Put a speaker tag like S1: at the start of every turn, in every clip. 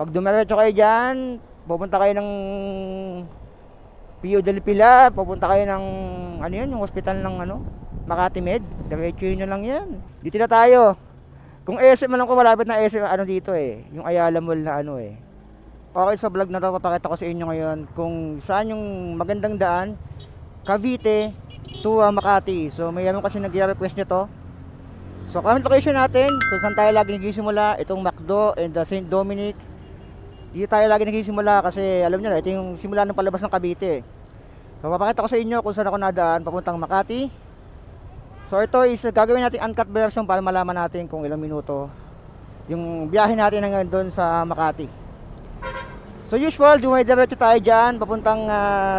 S1: Pag dumiretso kayo dyan, pupunta kayo ng Pio del Pilar, pupunta kayo ng ano yun, yung hospital ng ano, Makati Med. Diretsuhin nyo lang yan. Dito na tayo. Kung SM man lang ko, malapit na SM ano dito eh, yung Ayala Mall na ano eh. Okay, sa vlog na to, papakita ko sa inyo ngayon kung saan yung magandang daan Cavite to Makati. So mayroon kasi nag-request nito. So current location natin, kung saan tayo lagi nagsisimula, itong Macdo and St. Dominic. Dito tayo lagi nagsisimula kasi alam nyo na, ito yung simula ng palabas ng Cavite. So papakita ko sa inyo kung saan ako nadaan papuntang Makati. So ito is gagawin natin uncut version para malaman natin kung ilang minuto yung biyahe natin hanggang doon sa Makati. So usual, dumidiretso tayo dyan papuntang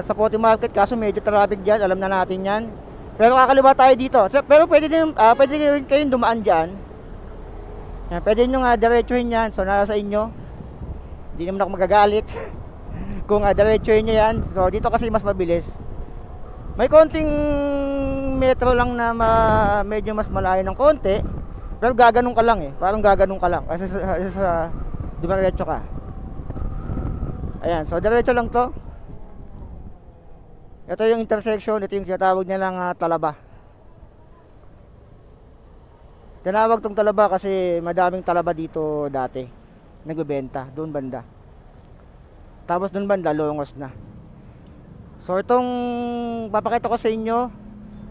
S1: sa Pote Market, kaso medyo traffic dyan, alam na natin yan. Pero kakaliwa tayo dito. Pero pwede rin kayong dumaan dyan. Yan, pwede nyo diretsuhin yan, so nasa inyo. Hindi naman ako magagalit kung diretsuhin nyo yan. So dito kasi mas mabilis. May konting metro lang na medyo mas malayo ng konti, pero gaganong ka lang eh, parang gaganong ka lang kasi sa dumiretso ka. Ayan, so diretso lang to. Ito yung intersection, ito yung tinatawag nilang Talaba. Tinawag tong Talaba kasi madaming talaba dito dati nagbebenta, doon banda. Tapos doon banda, longos na. So itong papakita ko sa inyo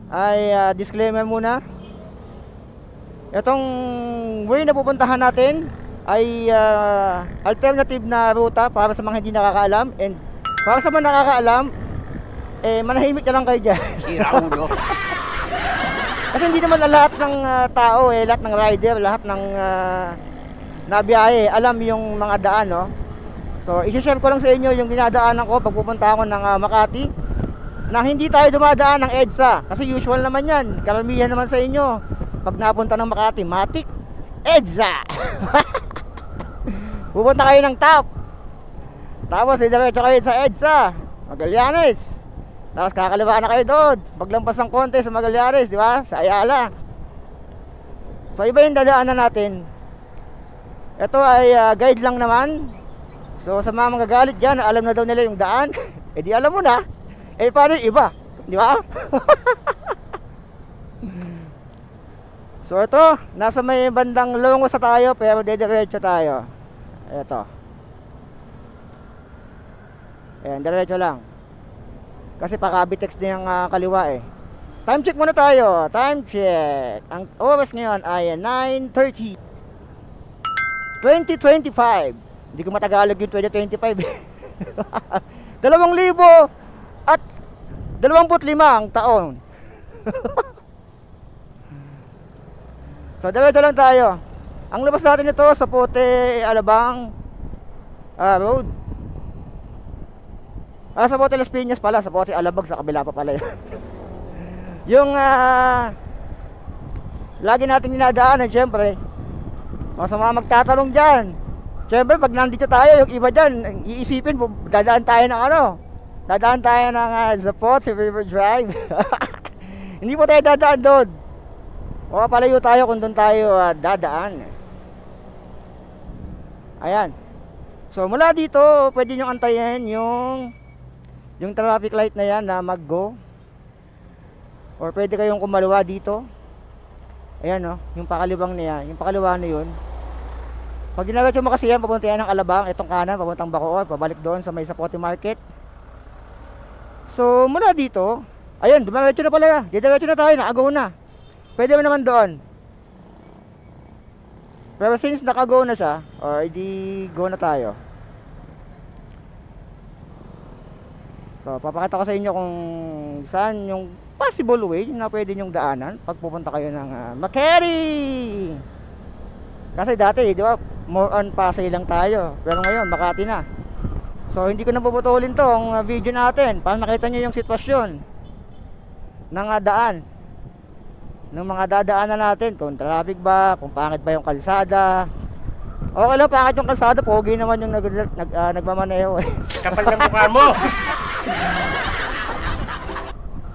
S1: ay disclaimer muna. Itong way na pupuntahan natin ay alternative na ruta para sa mga hindi nakakaalam, and para sa mga nakakaalam manahimik na lang kayo dyan. Kasi hindi naman lahat ng tao lahat ng rider, lahat ng nabiyahe alam yung mga daan, no? So i-share ko lang sa inyo yung dinadaanan ko pag pupunta ako ng Makati, na hindi tayo dumadaan ng EDSA kasi usual naman yan, karamihan naman sa inyo pag napunta ng Makati, Matik, EDSA. Pupunta kayo ng top, tapos diretso kayo sa EDSA Magallanes, tapos kakaliwa na kayo doon paglampas ng konti sa Magallanes, di ba? Sa Ayala. So iba yung dadaanan natin. Ito ay guide lang naman. So sa mga magagalit dyan, alam na daw nila yung daan. Di alam mo na. Paano yung iba? Di ba? So ito, nasa may bandang longos na tayo, pero diretso tayo. Ito. Ayan, diretso lang. Kasi pa-Cavitex din yung kaliwa eh. Time check muna tayo. Time check. Ang oras ngayon ay 9:30 2025. Hindi ko matagalog yung 2025. 2025 ang taon. So diretso lang tayo. Ang labas natin ito sa Pote Alabang Road. Sa Pote Las Piñas pala, sa Pote Alabang sa kabila pa pala yun. Yung lagi natin dinadaanan, syempre. Sa mga magtatanong dyan, syempre pag nandito tayo, yung iba dyan, iisipin, dadaan tayo ng ano? Dadaan tayo ng Zapote River Drive. Hindi po tayo dadaan doon. O palayo tayo kung doon tayo dadaan. Ayan. So mula dito, pwede nyo antayin yung traffic light na yan na mag-go. Or pwede kayong kumaliwa dito. Ayan, no, yung pakalibang na yan, yung pakaliwa na yun. Pag ginagawa mo kasi yan, papunta yan ng Alabang, itong kanan, papuntang Bacoor, pabalik doon sa may Zapote Market. So mula dito, ayun, dumiretso na pala, didiretso na tayo, nakago na. Pwede mo naman doon. Pero since naka-go na siya, or di go na tayo. So papakita ko sa inyo kung saan yung possible way na pwede nyong daanan pag pupunta kayo ng Makati. Kasi dati, di ba, more on Pasay lang tayo. Pero ngayon, Makati na. So hindi ko na puputulin tong video natin para makita nyo yung sitwasyon ng daan, ng mga dadaanan natin, kung traffic ba, kung pangit ba yung kalsada. Okay lang, pangit yung kalsada, pogi naman yung nagmamaneho eh.
S2: Kapal ng mukha mo.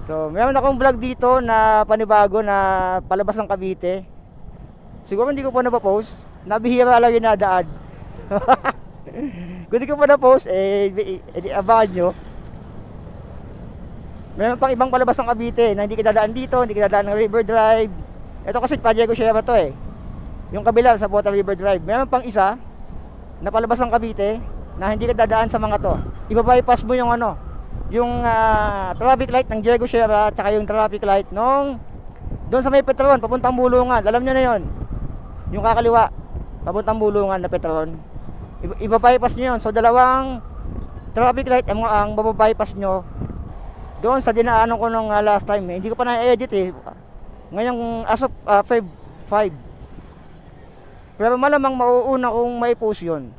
S1: So meron akong vlog dito na panibago na palabas ng Cavite. Siguro hindi ko pa napapost, nabihira lang yung nadaan. Kung di ko pa na-post, abangan nyo. Meron pang ibang palabas ng Cavite na hindi ka dadaan dito, hindi ka dadaan ng River Drive. Ito kasi pa Diego Sierra to eh. Yung kabila sa Bota River Drive. Meron pang isa na palabas ng Cavite na hindi ka dadaan sa mga to. Iba-bypass mo yung ano, yung traffic light ng Diego Sierra, tsaka yung traffic light nung doon sa may Petron, papuntang Bulungan. Alam nyo na yon. Yung kakaliwa, papuntang Bulungan na Petron. Iba-bypass nyo yun. So dalawang traffic light ang mababypass nyo doon sa dinaanan ko nung last time eh. Hindi ko pa na-edit eh. Ngayong as of 5. Pero malamang mauuna kung may post yun.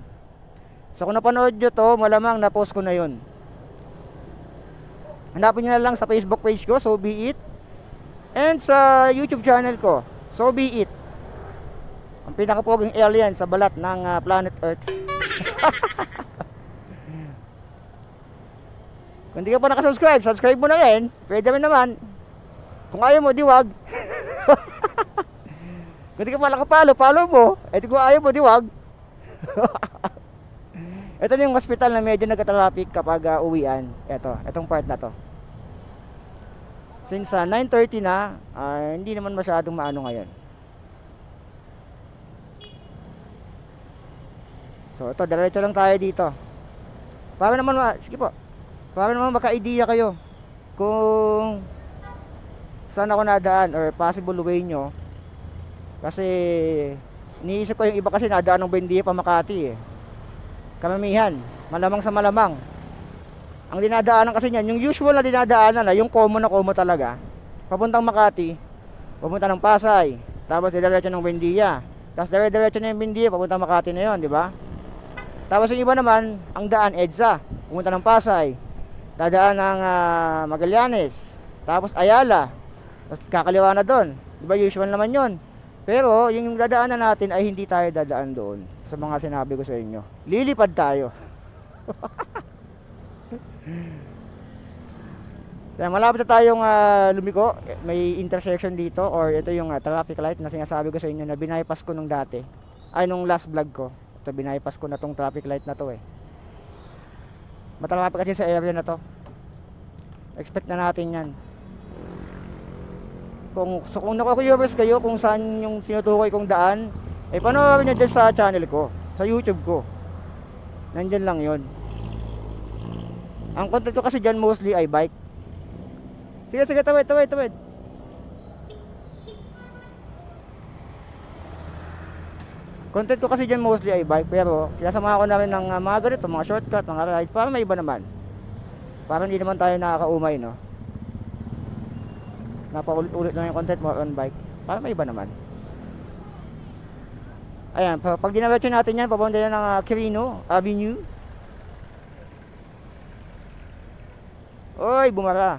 S1: So kung napanood nyo to, malamang na-post ko na yun. Hanapin nyo na lang sa Facebook page ko, So Be It. And sa YouTube channel ko, So Be It. Ang pinakapoging alien sa balat ng planet Earth. Kung hindi ka pa nakasubscribe, subscribe mo na yan. Pwede rin naman. Kung ayaw mo, di wag. Kung hindi ka pa nakapalo, follow mo. Kung ayaw mo, di wag. Ito na yung hospital na medyo nagka-traffic kapag uwian. Itong part na to. Since 9:30 na, hindi naman masyadong maano ngayon. So ito, diretso lang tayo dito. Para naman, sige po. Para naman maka-idea kayo kung saan ako nadaan or possible way nyo. Kasi iniisip ko yung iba kasi nadaan ng Buendia pa Makati eh. Karamihan, malamang sa malamang. Ang dinadaanan kasi niyan, yung usual na dinadaanan na, yung common na common talaga. Papuntang Makati, papunta ng Pasay, tapos diretso ng Buendia. Tapos diretso na yung Buendia, papuntang Makati na yon, di ba? Tapos yung iba naman, ang daan EDSA, pumunta ng Pasay, dadaan ng Magallanes, tapos Ayala, tapos kakaliwa na doon. Di ba usual naman yon? Pero yung dadaanan natin ay hindi tayo dadaan doon sa mga sinabi ko sa inyo. Lilipad tayo. Kaya malapit na tayong lumiko. May intersection dito, or ito yung traffic light na sinasabi ko sa inyo na binaypass ko nung dati. Ay, nung last vlog ko. Ito, binaypass ko na tong traffic light na to eh. Matraffic kasi sa area na to. Expect na natin yan. Kung naku-curious kayo kung saan yung sinutukoy kong daan, panoorin nyo dyan sa channel ko, sa YouTube ko. Nandyan lang yon. Ang content ko kasi dyan mostly ay bike. Sige, tawid. Content ko kasi dyan mostly ay bike, pero sinasama ko na rin ng mga ganito, mga shortcut, mga ride, para may iba naman. Para hindi naman tayo nakakaumay, no? Napaulit-ulit lang yung content mo on bike, para may iba naman. Ayan, pag dinaretso natin yan, papunta yan ng Quirino Avenue. Oy, bumara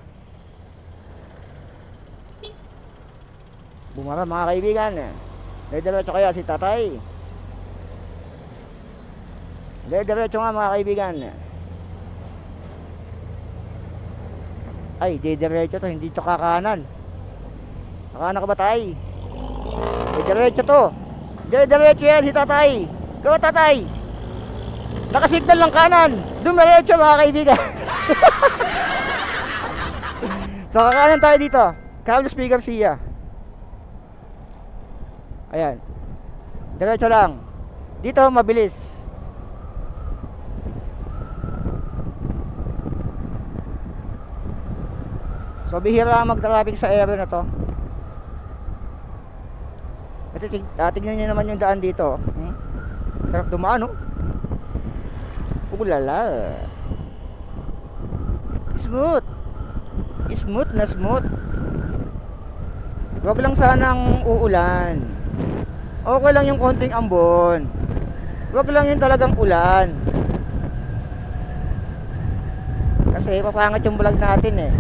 S1: mga kaibigan. Diretso kaya si tatay? Diretso nga mga kaibigan. Ay, diretso to, hindi to kakanan. Kakanan ka ba tay? Diretso to. Diretso yan si tatay. Ikaw tatay, nakasignal lang kanan. Dumiretso mga kaibigan. So kakanan tayo dito, Carlos P. Garcia. Ayan, diretso lang. Dito mabilis. So bihira mag-traffic sa area na to. Kasi tignan nyo naman yung daan dito. Sarap dumaan, no? Ulala. Smooth na smooth. Wag lang sanang uulan. Okay lang yung konting ambon. Wag lang yung talagang ulan. Kasi papangat yung vlog natin eh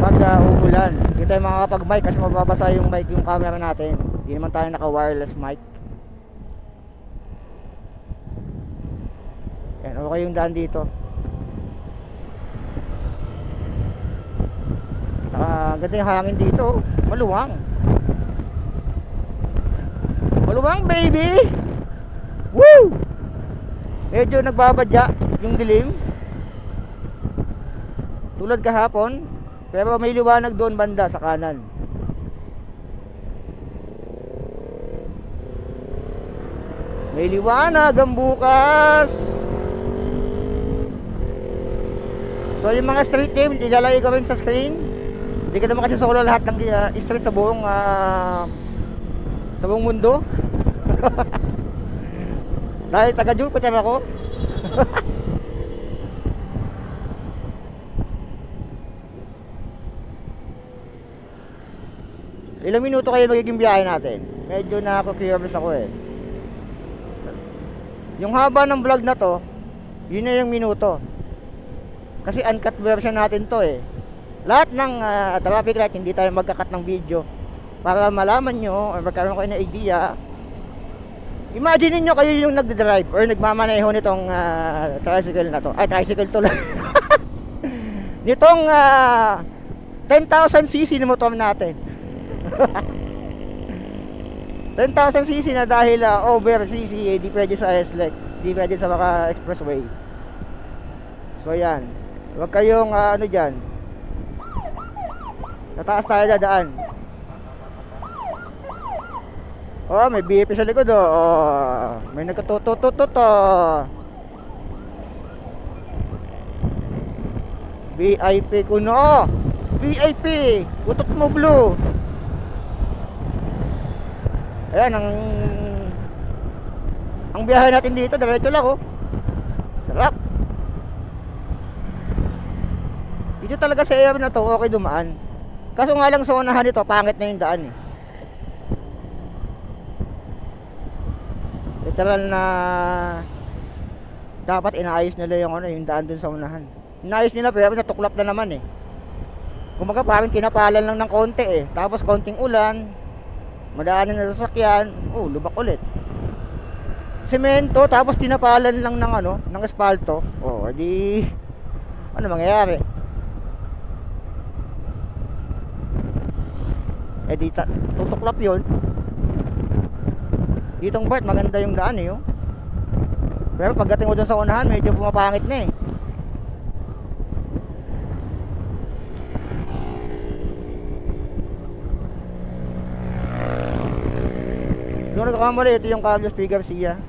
S1: pag uulan. Hindi tayo makakapag-mic kasi mababasa yung mic, yung camera natin. Hindi naman tayo naka-wireless mic. Yan, okay yung daan dito. Ganda yung hangin dito. Maluwang baby. Woo! Medyo nagbabadya yung dilim. Tulad kahapon. Pero may liwanag doon banda sa kanan. May liwanag ang bukas. So yung mga street game, ilalagay ko rin sa screen. Hindi ka naman kasi solo lahat ng street sa buong mundo. Dahil taga Jupiter ako. Ilang minuto kayo magiging biyahe natin? Medyo nakaka-curious ako eh. Yung haba ng vlog na to, yun na yung minuto. Kasi uncut version natin to eh. Lahat ng traffic light, hindi tayo magkakat ng video. Para malaman nyo, or magkaroon kayo ng idea. Imagine nyo kayo yung nagdadrive or nagmamaneho nitong tricycle na to. Ay, tricycle to lang. Nitong 10,000cc na motor natin. 10,000cc na dahil over cc, di pwede sa SLEX, di pwede sa mga expressway. So yan, huwag kayong ano dyan, sa taas tayo dadaan. Oh, may BP sa likod oh. Oh, may nagkatututututo. VIP kuno. VIP, utot mo blue. Ayan ang biyahe natin dito, diretso lang oh. Sarap. Dito talaga sa area na to, okay dumaan. Kaso nga lang sa unahan nito, pangit na yung daan eh. Literal na dapat inaayos nila yung ano, yung daan dun sa unahan. Inaayos nila pero natuklap na naman eh. Kumaga parang tinapalan lang ng konti eh. Tapos konting ulan, madaanan na sasakyan, oh, lubak ulit. Semento, tapos tinapalan lang ng ano, ng espalto. Oh, di ano mangyayari? Eh di tutuklap 'yon. Ditong part maganda yung daan eh, oh. Pero pagdating mo dun sa unahan, medyo pumapangit na eh. Doon nagkakamali, ito yung Carlos P. Garcia.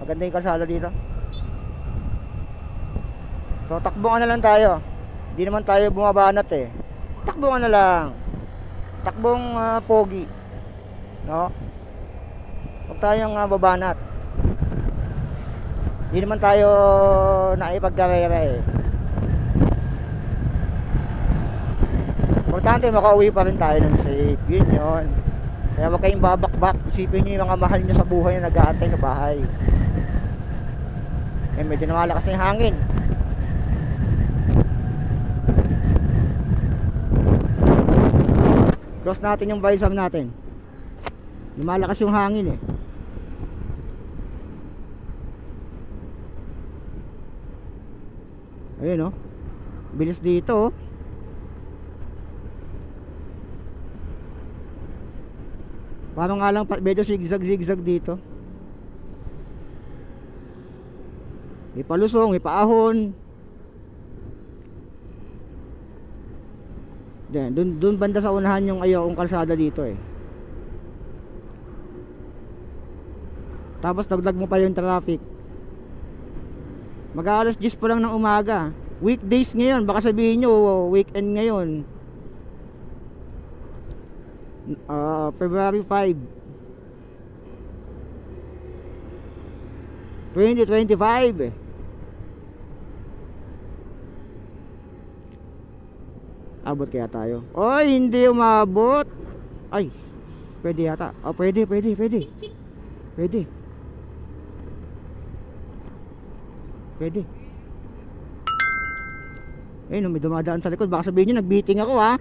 S1: Maganda yung kalsada dito. So takbo na lang tayo. Hindi naman tayo bumabanat eh. Takbo na lang. Takbong pogi. No? Huwag tayong babanat. Hindi naman tayo naipagkarera eh. Importante makauwi pa rin tayo ng safe. Yun yun. Kaya huwag kayong babakbak. Isipin nyo yung mga mahal nyo sa buhay na nag-aantay sa bahay. Eh medyo namalakas na yung hangin. Cross natin yung visor natin. Lumalakas yung hangin eh. Ayun oh. Bilis dito oh. Parang nga lang medyo zigzag dito. May palusong, may paahon. Dun banda sa unahan yung ayokong kalsada dito eh. Tapos dagdag mo pa yung traffic. Mag-aalas 10 pa lang ng umaga. Weekdays ngayon, baka sabihin nyo weekend ngayon. February 5 2025 abot kaya tayo? Oy, hindi umabot. Ay, pwede yata. Oh, pwede. Ayun, may dumadaan sa likod. Baka sabihin nyo nag-beating ako ha.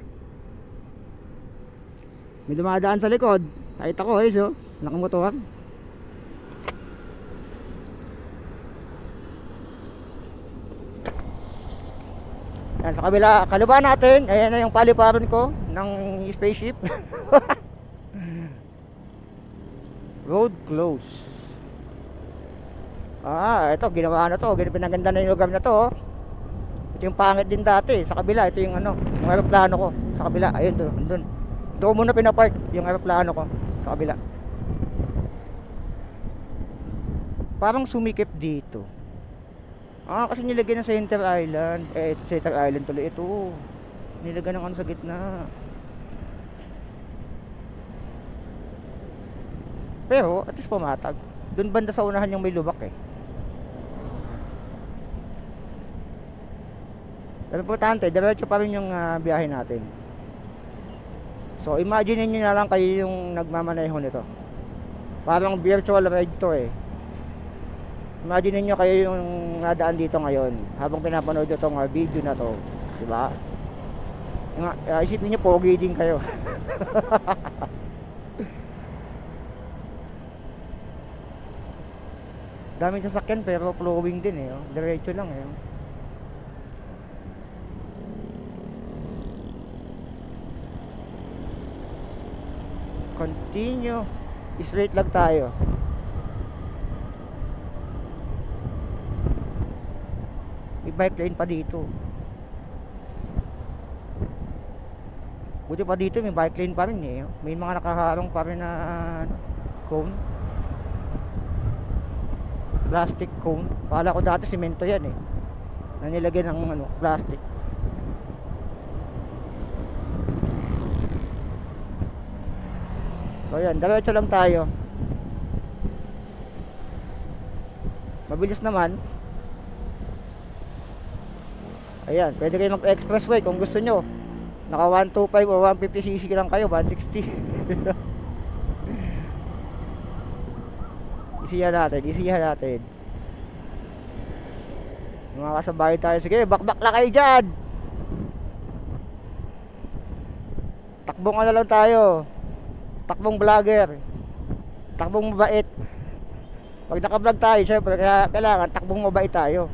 S1: May dumadaan sa likod. Kahit ako eh, so nakamotor. Yan, sa kabila, kalaba natin. Ayan na yung paliparon ko ng spaceship. Road close. Ito ginawa na to, pinaganda na yung lugar na to, oh. Ito yung pangit din dati sa kabila. Ito yung ano, yung aeroplano ko sa kabila. Ayun doon. Doon muna pinapark yung aeroplano ko sa kabila. Parang sumikip dito. Kasi nilagyan ng center island. Ito center island tuloy ito. Nilagyan ng ano sa gitna. Pero at least pumatag. Doon banda sa unahan yung may lubak eh. Pero importante, diretso pa rin yung biyahe natin. So imagine niyo na lang kayo yung nagmamaneho nito. Parang virtual ride to eh. Imagine niyo kayo yung nadaan dito ngayon habang pinapanood itong video na to, di ba? Isipin niyo pogi din kayo. Daming sasakyan pero flowing din eh, oh. Diretso lang eh. Continue. Straight lang tayo. May bike lane pa dito. Buti pa dito may bike lane pa rin eh. May mga nakaharong pa rin na cone. Plastic cone. Kala ko dati semento yan eh. Na nilagyan ng plastic. So yan, diretso lang tayo. Mabilis naman. Ayan, pwede kayo mag-expressway kung gusto nyo. Naka 125 o 150cc lang kayo, 160. Isihan natin. Mga kasabay tayo. Sige, bakbak lang kayo dyan. Takbong ano lang tayo. Takbong vlogger. Takbong mabait. Pag naka-vlog tayo, syempre kailangan takbong mabait tayo.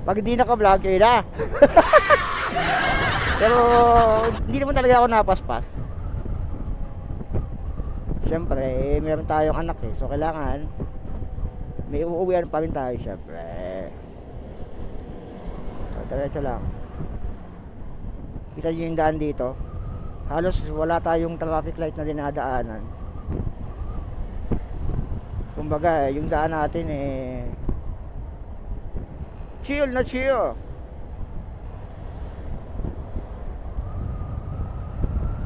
S1: Pag hindi naka-vlog, eh na. Pero hindi naman talaga ako napaspas. Syempre, meron tayong anak eh. So kailangan may uuwian pa rin tayo, syempre. So diretso lang. Kita nyo yung daan dito. Halos wala tayong traffic light na dinadaanan. Kumbaga, yung daan natin eh chill na chill.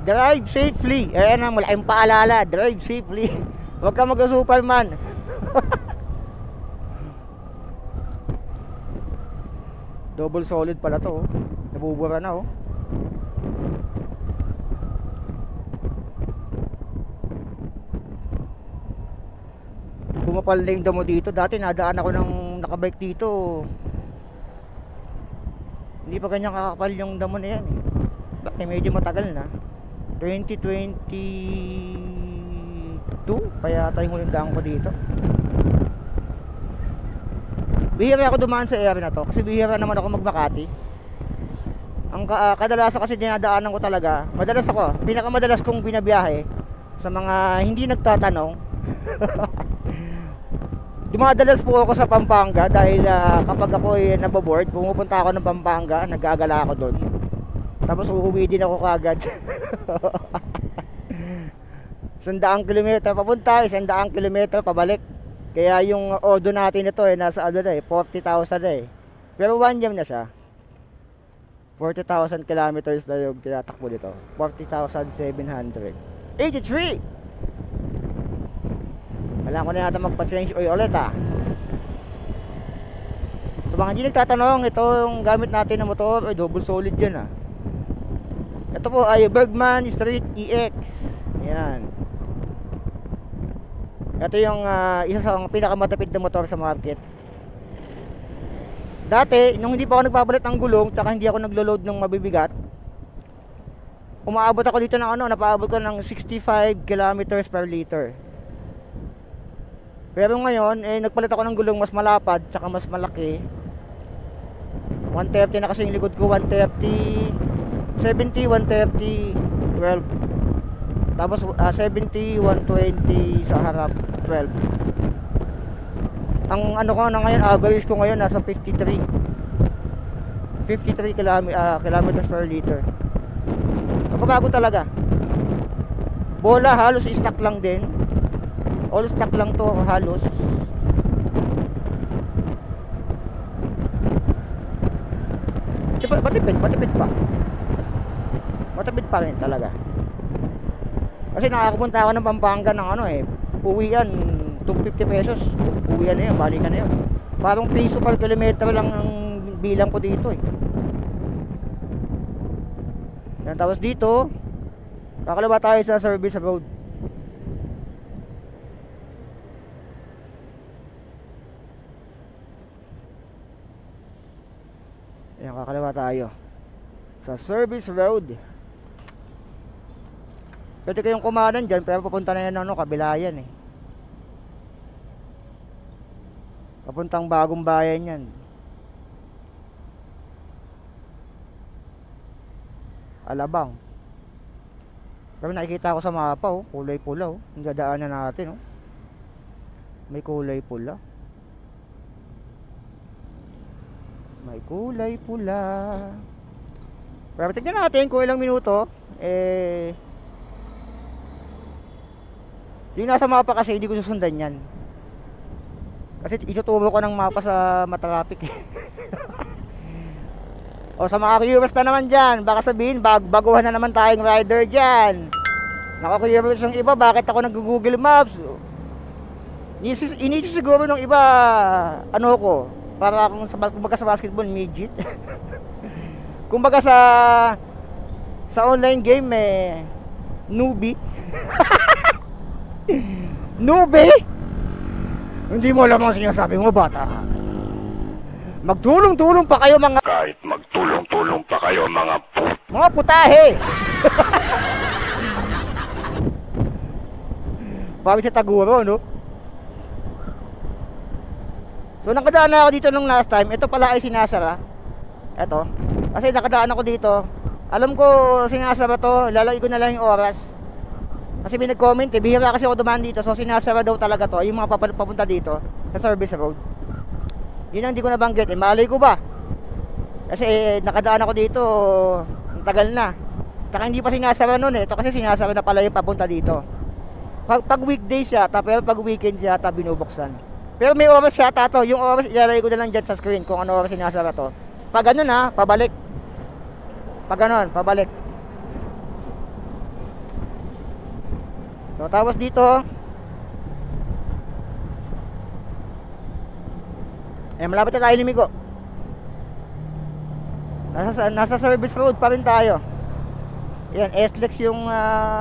S1: Drive safely. Ayan ang malaking paalala. Drive safely. Huwag ka mag-Superman. Double solid pala to, oh. Nabubura na, oh. Kumapal na yung damo dito. Dati nadaan ako ng nakabike dito. Hindi pa ganyan kakapal yung damo na yan eh. Bakit medyo matagal na. 2022 pa yata yung huling daan ko dito. Bihira ako dumaan sa area na to kasi bihira naman ako mag-Makati. Ang kadalasan kasi dinadaanan ko talaga, madalas ako, pinakamadalas kong binabiyahe sa mga hindi nagtatanong. Dumadalas po ako sa Pampanga dahil kapag ako ay naboboard, pumupunta ako ng Pampanga, nagagala ako doon. Tapos uuwi din ako kagad. 100 kilometer papunta, 100 kilometer pabalik. Kaya yung odo natin ito eh nasa ano na eh, 40,000 na eh. Pero 1 year na siya. 40,000 kilometers na yung tinatakbo dito. 40,783. Kailangan ko na yata magpa-change oil ulit ah. So mga hindi nagtatanong, ito yung gamit natin na motor, ay double solid yan ah. Ito po ay Bergman Street EX. Yan. Ito yung isa sa pinakamatipid na motor sa market. Dati, nung hindi pa ako nagpapalit ng gulong, tsaka hindi ako naglo-load ng mabibigat, umaabot ako dito ng napaabot ko ng 65 kilometers per liter. Pero ngayon, nagpalit ako ng gulong mas malapad, tsaka mas malaki. 130 na kasi yung likod ko, 130, 70, 130, 12. Tapos 70, 120 sa harap, 12. Ang ano ko na ngayon, average ko ngayon nasa 53 kilometers per liter. Magbabago talaga. Bola halos stock lang din. All stock lang to halos. Matipid pa. Matipid pa rin talaga. Kasi nakakapunta ako ng Pampanga ng ano uwian 250 pesos. Uwian na yun, balikan na yun. Parang piso per kilometro lang ang bilang ko dito Yan, tapos dito kakalawa tayo sa service road. Yan, kakalawa tayo sa service road. Pwede kayong kumanan dyan, pero papunta na yan kabila yan papuntang Bagong Bayan yan. Alabang. Pero nakikita ko sa mapa kulay pula yung dadaanan natin may kulay pula. May kulay pula. Pero tignan natin kung ilang minuto. Yung nasa mapa kasi hindi ko susundan yan. Kasi ituturo ko ng mapa sa matraffic O sa mga curious na naman dyan, baka sabihin baguhan na naman tayong rider dyan. Naka-curious yung iba, bakit ako nag-Google Maps? Inisip siguro ng iba para akong kumbaga sa basketball midget. Kumbaga sa online game newbie. Newbie? Hindi mo alam ang sinasabi mo, bata. Magtulong-tulong pa kayo mga
S2: kahit magtulong-tulong pa kayo
S1: mga putahe. Parang sa Taguro, no? So nakadaan na ako dito nung last time. Ito pala ay sinasara. Ito. Kasi nakadaan ako dito. Alam ko sinasara to. Lalagay ko na lang yung oras. Kasi may nag-comment bihira kasi ako dumaan dito. So sinasara daw talaga to. Yung mga papunta dito sa service road. Yun ang hindi ko nabanggit. Malay ko ba? Kasi nakadaan ako dito. Ang tagal na. Tsaka hindi pa sinasara nun Ito kasi sinasara na pala yung papunta dito. Pag weekdays yata, pero pag weekend yata binubuksan. Pero may oras yata to. Yung oras ilalagay ko na lang dyan sa screen kung ano oras sinasara to. Pag ganun pabalik. Pag ganun, pabalik. So tapos dito malapit na tayo lumigo. Nasa service road pa rin tayo. Yan, S-Lex yung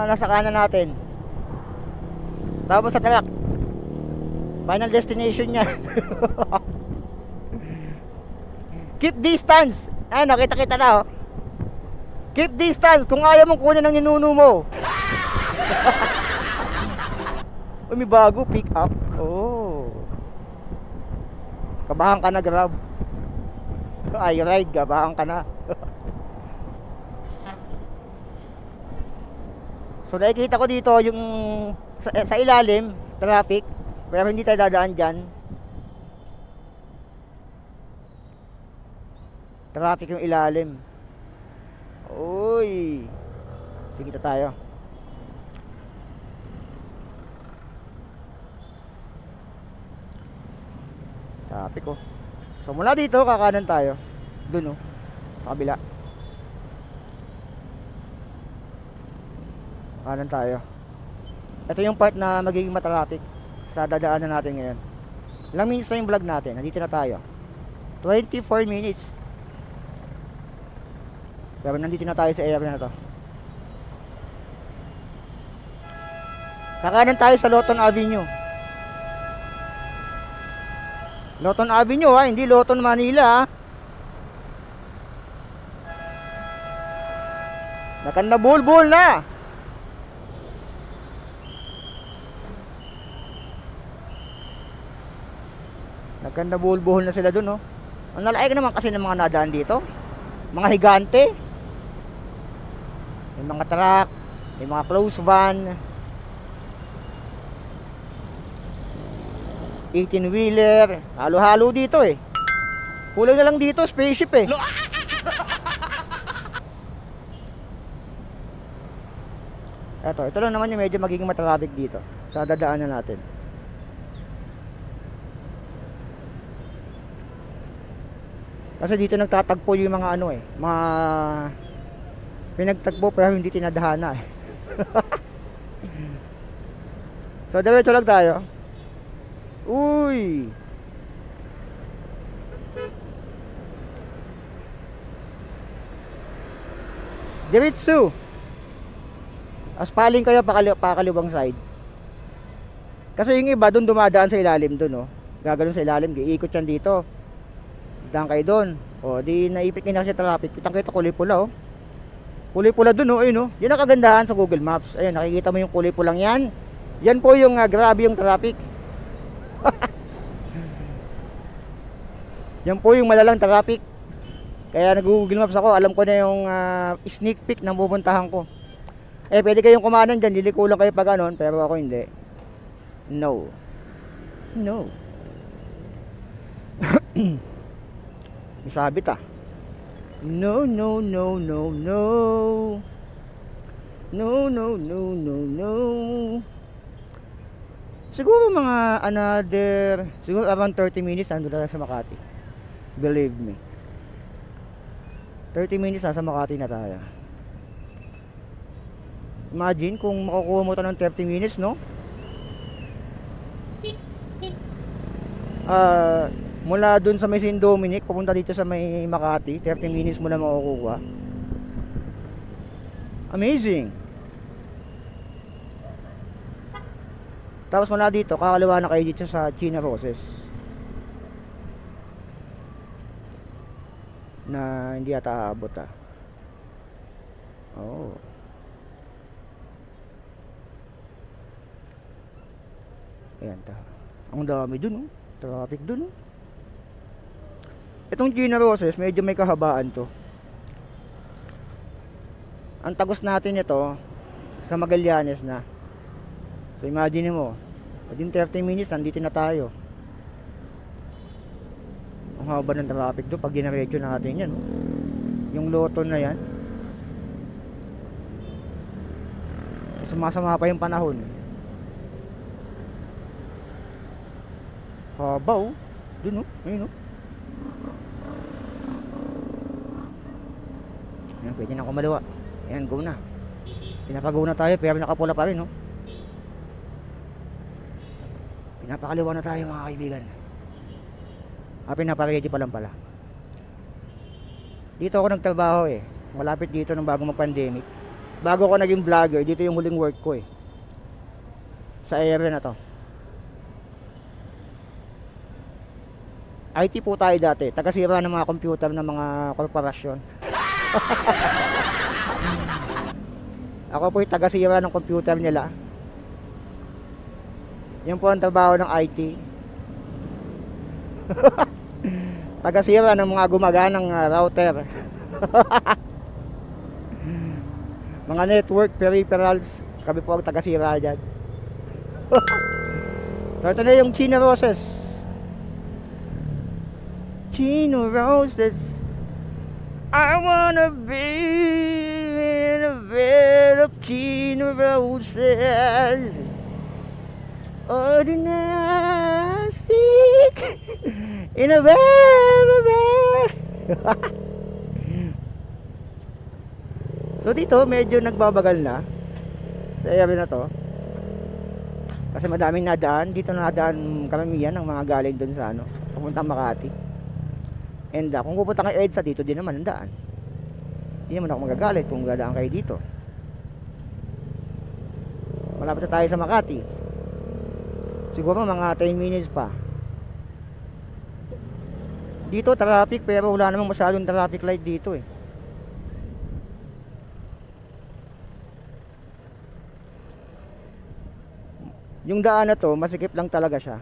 S1: nasa kanan natin. Tapos sa truck, final destination niya. Keep distance. Nakita-kita na Keep distance kung ayaw mong kunin ang ninuno mo. May bago, pick up. Kabahan ka na, Grab. Ay, ride, kabahan ka na. So nakikita ko dito yung sa ilalim, traffic. Pero hindi tayo dadaan dyan. Traffic yung ilalim. Uy. Sige tayo. Traffic So mula dito, kakanan tayo. Dun sa kabila. Kanan tayo. Ito yung part na magiging matraffic sa dadaanan natin ngayon. Ilang minutes na yung vlog natin. Nandito na tayo. 24 minutes. Pero nandito na tayo sa area na to. Kakanan tayo sa Loton Avenue. Loton Avenue hindi Loton Manila Nakanda bulbul na. Nakanda bulbul na sila dun Ang nalaig naman kasi ng mga nadaan dito. Mga higante. Yung mga truck. may mga close van, 18-wheeler, halo-halo dito eh. Kulang na lang dito, spaceship eh. Ito lang naman yung medyo magiging matraffic dito sa dadaanan natin. Kasi dito nagtatagpo yung mga ano eh, mga pinagtagpo pero hindi tinadhana eh. So diretso lang tayo. Uy! Diretso! Aspaling kayo pakaliwang side. Kasi yung iba doon dumadaan sa ilalim doon, oh. Gaganon sa ilalim, iikot yan dito. Daan kayo doon. O, di naipit na kasi traffic. Kitang kita kulay pula, oh. Kulay pula doon, oh. Ayun, oh. Yan ang kagandahan sa Google Maps. Ayun, nakikita mo yung kulay pulang yan. Yan po yung grabe yung traffic. Yan po yung malalang traffic. Kaya nag-Google Maps ako, alam ko na yung sneak peek ng pupuntahan ko. Eh, pwede kayong kumanan dyan, liliko lang kayo pag anon, pero ako hindi. No. No. Isabit ah. No, no, no, no, no. No, no, no, no, no. Siguro mga siguro around 30 minutes nandun na sa Makati. Believe me. 30 minutes nasa Makati na tayo. Imagine kung makukuha mo ito ng 30 minutes, no? Mula dun sa may Saint Dominic papunta dito sa may Makati, 30 minutes mo na makukuha. Amazing. Tapos mula dito, kakaliwa na kayo dito sa China Roses. Na hindi ata aabot ah. Oh. Ayan ta. Ang dami dun, oh. Traffic dun, oh. Itong China Roses, medyo may kahabaan to. Ang tagos natin ito sa Magallanes na. So imagine mo, within 30 minutes nandito na tayo. Ang haba ng traffic doon pag ginaredyo natin yan, oh. Yung Loto na yan. Sumasama pa yung panahon. Haba, oh. Dun, oh. Ayun, oh. Ayan, pwede na kumaliwa. Ayan, go na. Pinapag-go na tayo pero nakapula pa rin, no? Pinapakaliwa na tayo, mga kaibigan. Pinapaready pa lang pala. Dito ako nagtrabaho eh. Malapit dito nung bago mag-pandemic. Bago ako naging vlogger, dito yung huling work ko eh. Sa area na to. IT po tayo dati. Tagasira ng mga computer ng mga korporasyon. Ako po yung tagasira ng computer nila. Yan po ang trabaho ng IT. Tagasira ng mga gumaganang router. Mga network peripherals, kami po ang tagasira dyan. So ito na yung China Roses. China Roses, I wanna be in a bed of China Roses. Ordinary speak in a bed of So dito medyo nagbabagal na sa area na to. Kasi madaming nadaan. Dito nadaan karamihan ng mga galing dun sa ano, papuntang Makati. And kung pupunta kay EDSA, dito din naman ang daan. Hindi naman ako magagalit kung dadaan kayo dito. Malapit na tayo sa Makati. Siguro mga 10 minutes pa. Dito traffic pero wala namang masyadong traffic light dito eh. Yung daan na to, masikip lang talaga siya.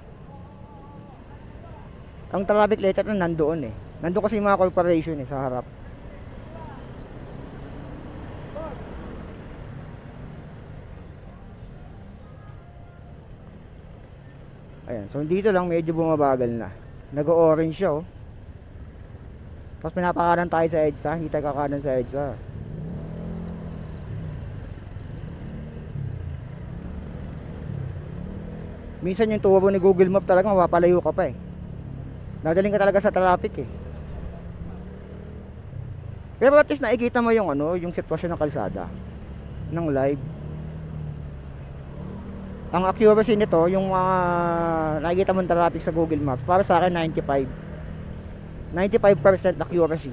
S1: Ang traffic light na nandoon eh. Nandoon kasi yung mga corporation eh, sa harap. Ayan, so dito lang medyo bumabagal na. Nag-orange siya oh. Tapos pinapakanan tayo sa EDSA, hindi tayo kakanan sa EDSA. Minsan yung turo ni Google Map talaga mapapalayo ka pa eh. Nadaling ka talaga sa traffic eh. Pero at least nakikita mo yung ano, yung sitwasyon ng kalsada ng live. Ang accuracy nito, yung nakikita mong traffic sa Google Maps, para sa akin 95% accuracy.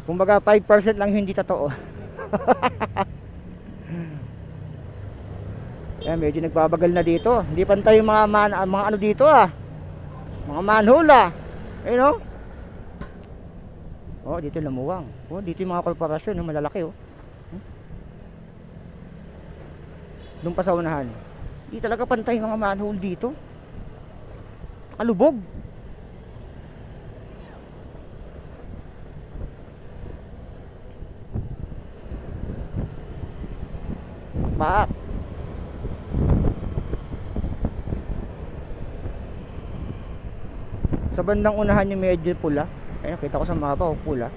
S1: Kumbaga 5% lang hindi totoo. Ayan, medyo nagbabagal na dito. Hindi pantay yung mga ano dito ah. Mga manhole ah. Ayun oh. Oh, dito lamuwang. Oh, dito yung mga korporasyon, no, malalaki oh. Doon pa sa unahan. Hindi talaga pantay yung mga manhole dito. Kalubog. Baak. Sa bandang unahan yung medyo pula. Ayun, kita ko sa mapa oh, pula.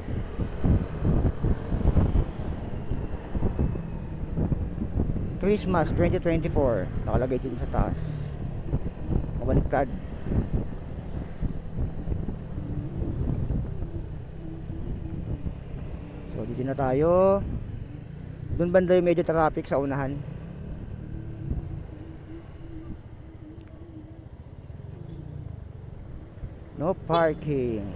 S1: Christmas 2024 nakalagay dito sa taas. Mabaliktad. So dito na tayo. Doon banda yung medyo traffic sa unahan. No parking.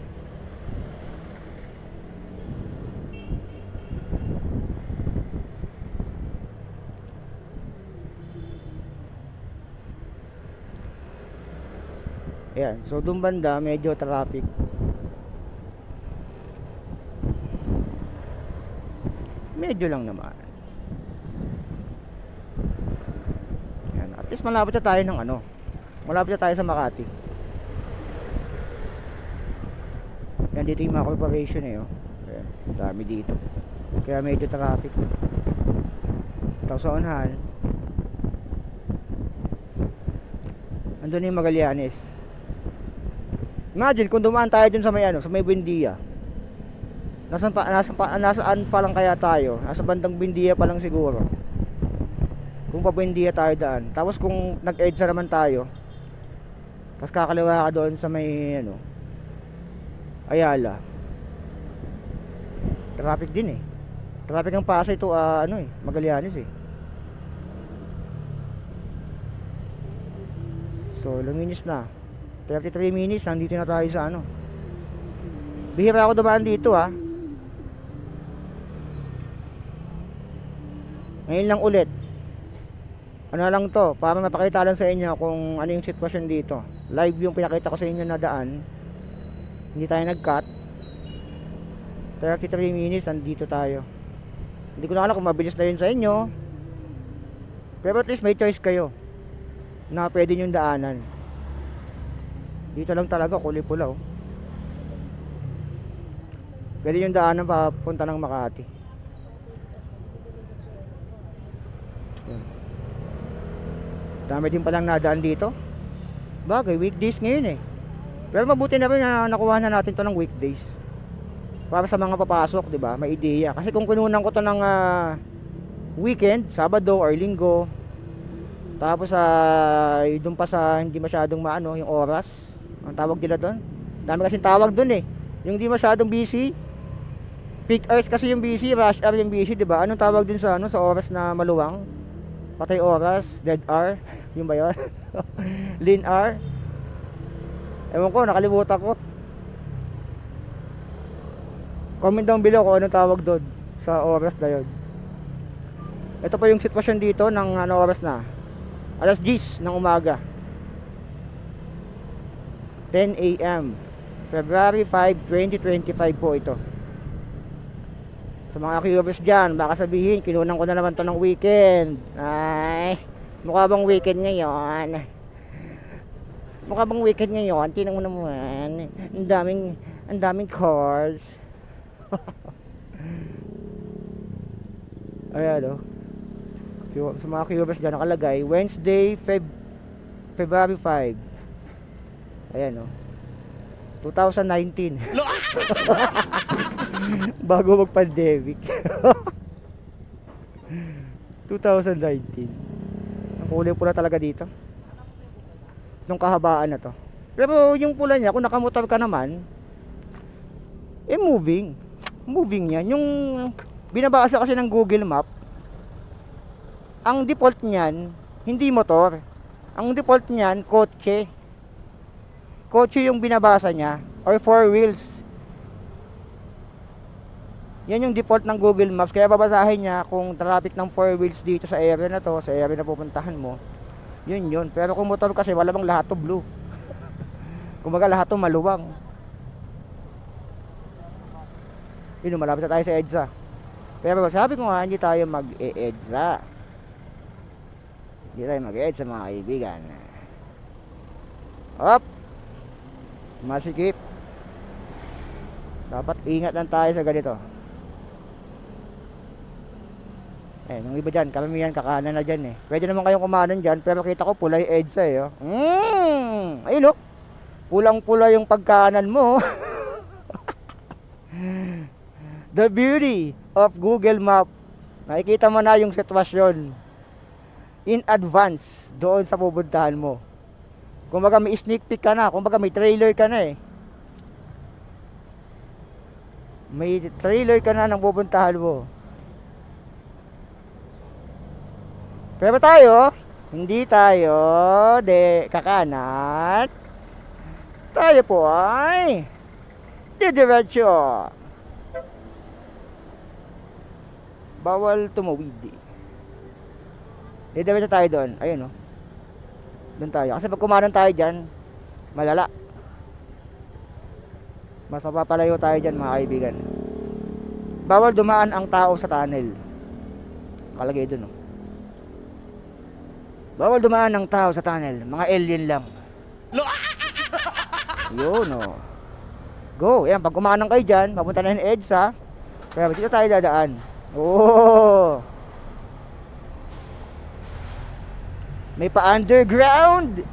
S1: Ayan, so doon banda medyo traffic. Medyo lang naman. Ayan, at least malapit na tayo ng ano. Malapit na tayo sa Makati. Ayan, dito yung mga corporation eh oh. Ayan, dami dito. Kaya medyo traffic. Tapos sa unahan andun yung Magallanes. Imagine kung dumaan tayo dun sa may ano, sa may Buendia. Nasaan pa lang kaya tayo? Nasa bandang Buendia pa lang siguro. Kung pa Buendia tayo daan. Tapos kung nag-EDSA naman tayo, tapos kakaliwa ka doon sa may ano, Ayala. Traffic din eh. Traffic ng Pasay to ano eh, Magallanes eh. So, luminis na. 33 minutes, nandito na tayo sa ano. Bihira ako dumaan dito ah. Ngayon lang ulit. Ano lang to, para mapakita lang sa inyo kung ano yung sitwasyon dito. Live yung pinakita ko sa inyo na daan. Hindi tayo nag-cut. 33 minutes, nandito tayo. Hindi ko na alam kung mabilis na yun sa inyo. Pero at least may choice kayo na pwede nyo daanan. Dito lang talaga, kulay pula oh. Pwede yung daanan papunta ng Makati. Yan. Dami din palang nadaan dito. Bagay, weekdays ngayon eh. Pero mabuti na rin na nakuha na natin to ng weekdays. Para sa mga papasok, di ba? May ideya. Kasi kung kinunan ko to ng weekend, Sabado or Linggo, tapos doon pa sa hindi masyadong maano yung oras, ang tawag nila doon. Dami kasing tawag doon eh. Yung hindi masyadong busy. Peak hours kasi yung busy, rush hour yung busy, 'di ba? Anong tawag din sa ano sa oras na maluwang? Patay oras, dead hour, yung ba 'yon? Lean hour. Ewan ko, nakalimutan ko. Comment down below kung anong tawag doon sa oras na 'yon. Ito pa yung sitwasyon dito ng ano oras na. Alas 10 ng umaga. 10 AM February 5, 2025 po ito. Sa mga curious dyan, baka sabihin kinunan ko na naman to ng weekend. Ay, mukha bang weekend ngayon? Mukha bang weekend ngayon? Tingnan mo naman, ang daming cars. Ayan o. Sa mga curious dyan, nakalagay Wednesday, February 5. Ayan, 2019. Bago mag-pandemic. 2019. Ang kulay pula talaga dito. Nung kahabaan na to. Pero yung pula niya, kung nakamotor ka naman, moving. Moving yan. Yung binabasa kasi ng Google Map, ang default niyan, hindi motor. Ang default niyan, kotse. Kotse yung binabasa niya, or 4 wheels. Yan yung default ng Google Maps. Kaya babasahin niya kung traffic ng 4 wheels dito sa area na to, sa area na pupuntahan mo. Yun. Pero kung motor kasi, wala bang lahat to blue. Kumbaga lahat to maluwang. Yun, malapit na tayo sa EDSA. Pero sabi ko nga, hindi tayo mag-EDSA. Hindi tayo mag-EDSA mga kaibigan. Up! Masikip. Dapat ingat lang tayo sa ganito. Yung iba dyan, karamihan kakanan na dyan eh. Pwede naman kayong kumanan dyan, pero kita ko pula yung EDSA eh. Ayun pulang-pula yung pagkanan mo. The beauty of Google Map. Nakikita mo na yung sitwasyon in advance doon sa pupuntahan mo. Kumbaga may sneak peek ka na, kumbaga may trailer ka na eh. May trailer ka na ng pupuntahan mo. Pero tayo, hindi tayo kakanan. Tayo po ay didiretso. Bawal tumawid. Didiretso tayo doon. Ayun doon tayo. Kasi pag kumanan tayo dyan, malala. Mas mapapalayo tayo dyan mga kaibigan. Bawal dumaan ang tao sa tunnel. Kalagay doon Bawal dumaan ang tao sa tunnel. Mga alien lang. Yun Go. Yan, pag kumanan kayo dyan, papunta na yung EDSA. Pero dito tayo dadaan. May pa underground.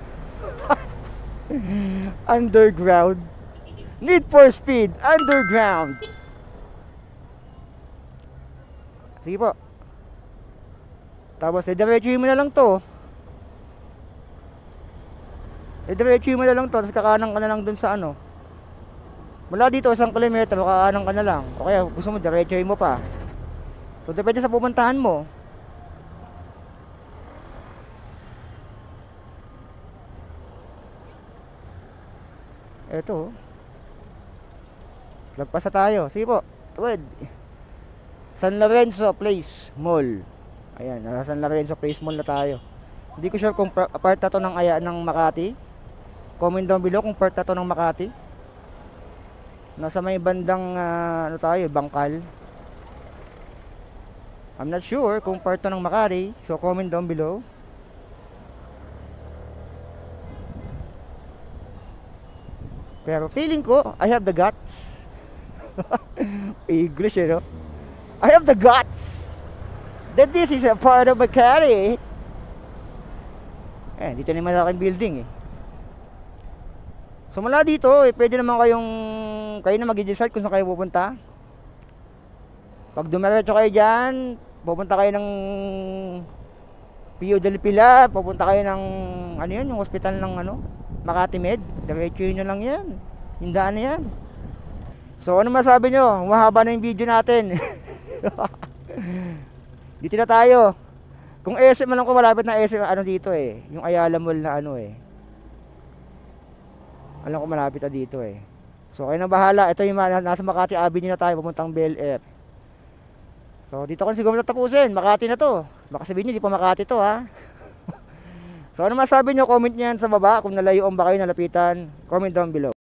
S1: Underground. Need for Speed Underground. Sige po. Tapos didiretsuhin mo na lang to. Didiretsuhin mo na lang to. Tapos kakanan ka na lang dun sa mula dito 1 kilometro, kakanan ka na lang. O kaya gusto mo diretsuhin mo pa. So depende sa pupuntahan mo. Eto lagpas na tayo. Sige po. Tuwid. San Lorenzo Place Mall. Ayan, nasa San Lorenzo Place Mall na tayo. Hindi ko sure kung part na to ng Makati. Comment down below kung part na to ng Makati. Nasa may bandang tayo, Bangkal. I'm not sure kung part to ng Makati. So comment down below. Pero feeling ko, I have the guts. English, I have the guts that this is a part of Makati. Dito na yung malaking building So mula dito, pwede naman kayo na mag-decide kung saan kayo pupunta. Pag dumiretso kayo dyan, pupunta kayo ng Pio del Pilar, pupunta kayo ng yung hospital ng Makati Med. Diretsuhin nyo lang yan. Hindaan na yan. So ano masabi nyo? Mahaba na yung video natin. Dito na tayo. Kung SM man lang ko, malapit na SM dito yung Ayala Mall na alam ko malapit na dito So kayo na bahala. Ito yung nasa Makati Avenue na tayo, papuntang Bel Air. So dito ko siguro tapusin. Makati na to. Baka sabihin nyo, di pa Makati to ha. So ano masabi nyo? Comment nyo yan sa baba. Kung nalayuan ba kayo, nalapitan, comment down below.